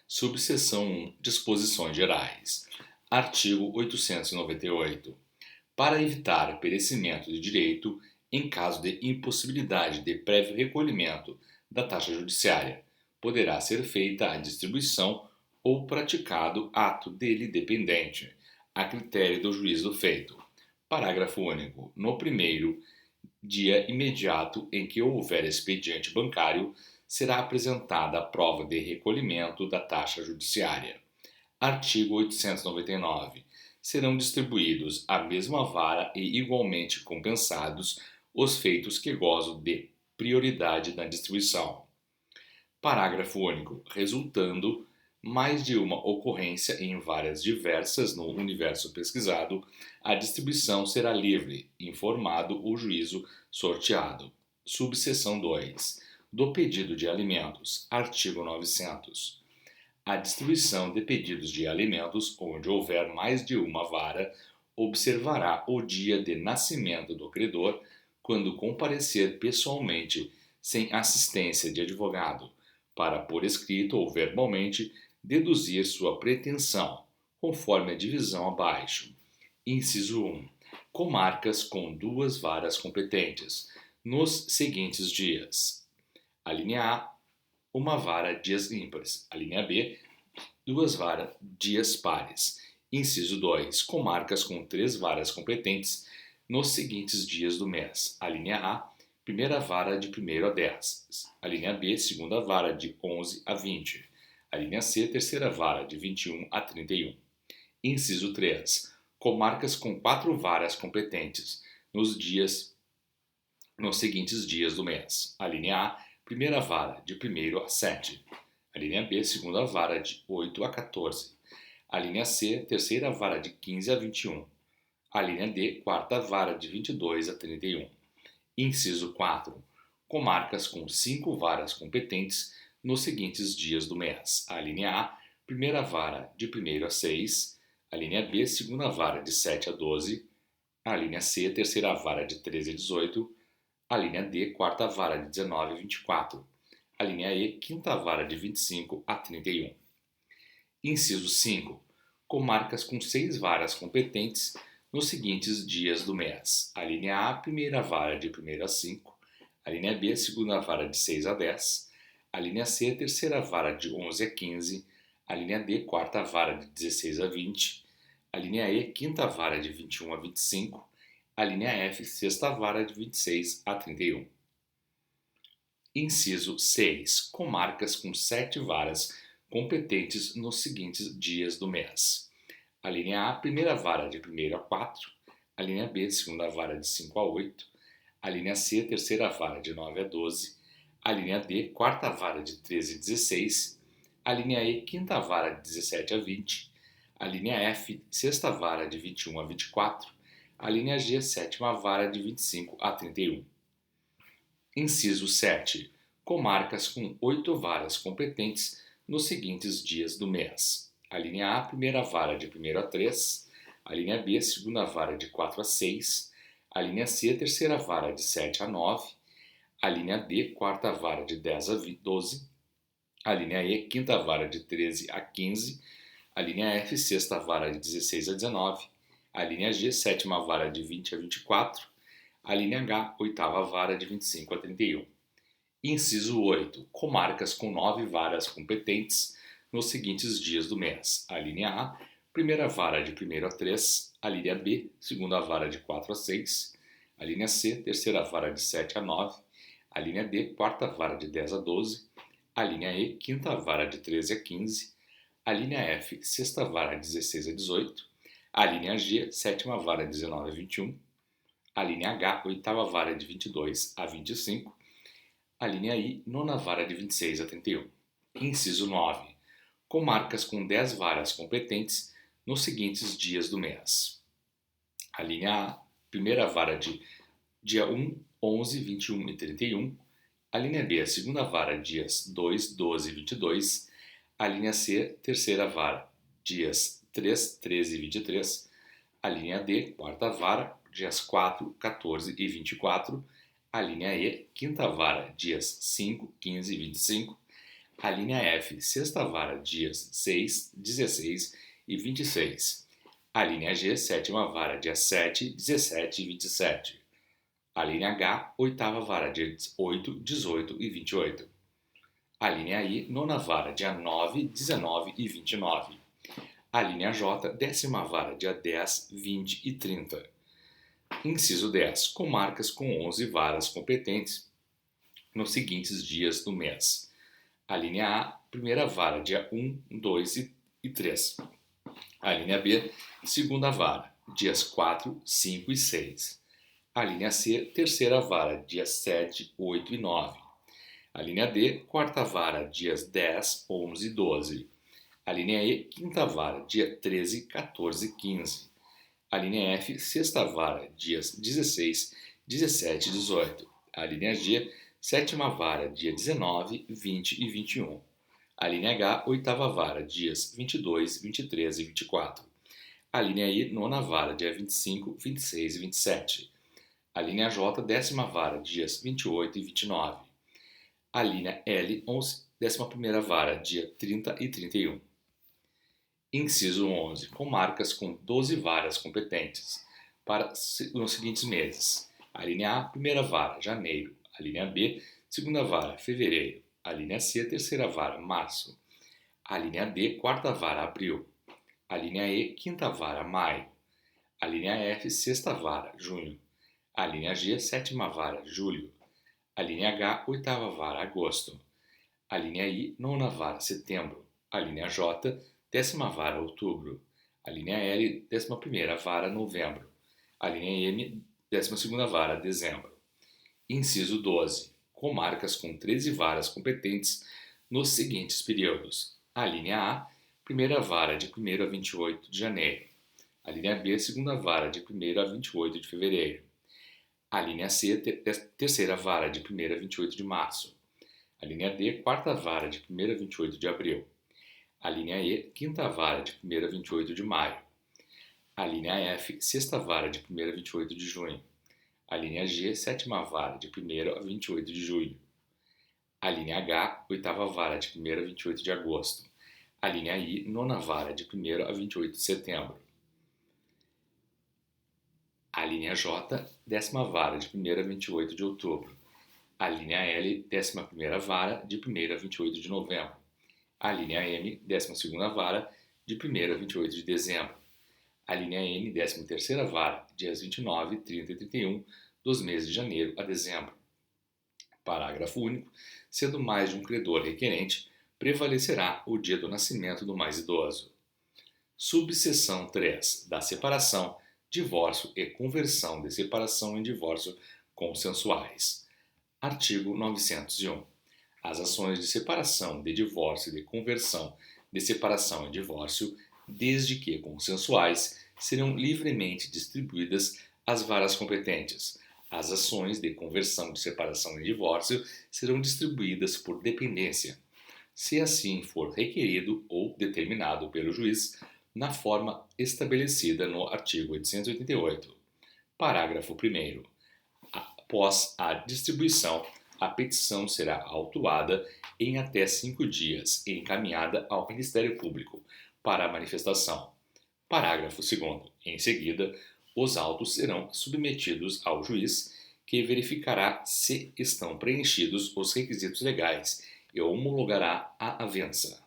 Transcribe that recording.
Subseção 1. Disposições gerais. Artigo 898. Para evitar perecimento de direito em caso de impossibilidade de prévio recolhimento da taxa judiciária, poderá ser feita a distribuição ou praticado ato dele dependente, a critério do juiz do feito. Parágrafo único. No primeiro dia imediato em que houver expediente bancário, será apresentada a prova de recolhimento da taxa judiciária. Artigo 899. Serão distribuídos à mesma vara e igualmente compensados os feitos que gozam de prioridade na distribuição. Parágrafo único. Resultando mais de uma ocorrência em várias diversas no universo pesquisado, a distribuição será livre, informado o juízo sorteado. Subseção 2. Do pedido de alimentos. Artigo 900. A distribuição de pedidos de alimentos, onde houver mais de uma vara, observará o dia de nascimento do credor, quando comparecer pessoalmente, sem assistência de advogado, para por escrito ou verbalmente deduzir sua pretensão, conforme a divisão abaixo. Inciso 1. Comarcas com duas varas competentes, nos seguintes dias. A linha A, uma vara dias ímpares. A linha B, duas varas dias pares. Inciso 2. Comarcas com três varas competentes nos seguintes dias do mês. A linha A, primeira vara de 1º a 10. A linha B, segunda vara de 11 a 20. A linha C, terceira vara de 21 a 31. Inciso 3. Comarcas com 4 varas competentes nos seguintes dias do mês. A linha A, primeira vara de 1º a 7. A linha B, segunda vara de 8 a 14. A linha C, terceira vara de 15 a 21. A linha D, quarta vara de 22 a 31. Inciso 4. Comarcas com 5 varas competentes nos seguintes dias do mês. A linha A, primeira vara de 1º a 6. A linha B, segunda vara de 7 a 12. A linha C, terceira vara de 13 a 18. A linha D, quarta vara de 19 a 24. A linha E, quinta vara de 25 a 31. Inciso 5. Comarcas com 6 varas competentes nos seguintes dias do mês. A linha A, primeira vara de 1º a 5. A linha B, segunda vara de 6 a 10. A linha C, terceira vara de 11 a 15. A linha D, quarta vara de 16 a 20. A linha E, quinta vara de 21 a 25. A linha F, sexta vara de 26 a 31. Inciso 6. Comarcas com 7 varas competentes nos seguintes dias do mês. A linha A, primeira vara de 1º a 4. A linha B, segunda vara de 5 a 8. A linha C, terceira vara de 9 a 12. A linha D, quarta vara de 13 a 16. A linha E, quinta vara de 17 a 20. A linha F, sexta vara de 21 a 24. A linha G, sétima vara de 25 a 31. Inciso 7. Comarcas com 8 varas competentes nos seguintes dias do mês. A linha A, primeira vara de 1º a 3. A linha B, segunda vara de 4 a 6. A linha C, terceira vara de 7 a 9. A linha D, quarta vara de 10 a 12. A linha E, quinta vara de 13 a 15. A linha F, sexta vara de 16 a 19. A linha G, sétima vara de 20 a 24. A linha H, oitava vara de 25 a 31. Inciso 8. Comarcas com 9 varas competentes nos seguintes dias do mês. A linha A, primeira vara de 1º a 3. A linha B, segunda vara de 4 a 6. A linha C, terceira vara de 7 a 9. A linha D, quarta vara de 10 a 12. A linha E, quinta vara de 13 a 15. A linha F, sexta vara de 16 a 18. A linha G, sétima vara de 19 a 21. A linha H, oitava vara de 22 a 25. A linha I, nona vara de 26 a 31. Inciso 9. Comarcas com 10 varas competentes nos seguintes dias do mês. A linha A, primeira vara de dia 1, 11, 21 e 31. A linha B, segunda vara, dias 2, 12 e 22. A linha C, terceira vara, dias 3, 13 e 23. A linha D, quarta vara, dias 4, 14 e 24. A linha E, quinta vara, dias 5, 15 e 25. A linha F, sexta vara, dias 6, 16 e 26. A linha G, sétima vara, dia 7, 17 e 27. A linha H, oitava vara, dias 8, 18 e 28. A linha I, nona vara, dia 9, 19 e 29. A linha J, décima vara, dia 10, 20 e 30. Inciso 10. Comarcas com 11 varas competentes nos seguintes dias do mês. A linha A, primeira vara, dia 1, 2 e 3. A linha B, segunda vara, dias 4, 5 e 6. A linha C, terceira vara, dias 7, 8 e 9. A linha D, quarta vara, dias 10, 11 e 12. A linha E, quinta vara, dia 13, 14 e 15. A linha F, sexta vara, dias 16, 17 e 18. A linha G, sétima vara, dia 19, 20 e 21. A linha H, oitava vara, dias 22, 23 e 24. A linha I, nona vara, dia 25, 26 e 27. A linha J, décima vara, dias 28 e 29. A linha L, décima primeira vara, dia 30 e 31. Inciso 11. Comarcas com 12 varas competentes para nos seguintes meses. A linha A, primeira vara, janeiro. A linha B, segunda vara, fevereiro. A linha C, terceira vara, março. A linha D, quarta vara, abril. A linha E, quinta vara, maio. A linha F, sexta vara, junho. A linha G, sétima vara, julho. A linha H, oitava vara, agosto. A linha I, nona vara, setembro. A linha J, décima vara, outubro. A linha L, décima primeira vara, novembro. A linha M, décima segunda vara, dezembro. Inciso 12. Comarcas com 13 varas competentes nos seguintes períodos. A linha A, primeira vara, de 1º a 28 de janeiro. A linha B, segunda vara, de 1º a 28 de fevereiro. A linha C, terceira vara, de 1º a 28 de março. A linha D, quarta vara, de 1º a 28 de abril. A linha E, quinta vara, de 1º a 28 de maio. A linha F, sexta vara, de 1º a 28 de junho. A linha G, sétima vara, de 1º a 28 de julho. A linha H, oitava vara, de 1º a 28 de agosto. A linha I, nona vara, de 1º a 28 de setembro. A linha J, décima vara, de 1º a 28 de outubro. A linha L, décima primeira vara, de 1º a 28 de novembro. A linha M, décima segunda vara, de 1º a 28 de dezembro. A linha N, décima terceira vara, dias 29, 30 e 31 dos meses de janeiro a dezembro. Parágrafo único. Sendo mais de um credor requerente, prevalecerá o dia do nascimento do mais idoso. Subseção 3. Da separação, divórcio e conversão de separação em divórcio consensuais. Artigo 901. As ações de separação, de divórcio e de conversão de separação e divórcio, desde que consensuais, serão livremente distribuídas às varas competentes. As ações de conversão de separação e divórcio serão distribuídas por dependência, se assim for requerido ou determinado pelo juiz, na forma estabelecida no artigo 888. Parágrafo 1º. Após a distribuição, a petição será autuada em até 5 dias e encaminhada ao Ministério Público para a manifestação. Parágrafo 2º. Em seguida, os autos serão submetidos ao juiz, que verificará se estão preenchidos os requisitos legais e homologará a avença.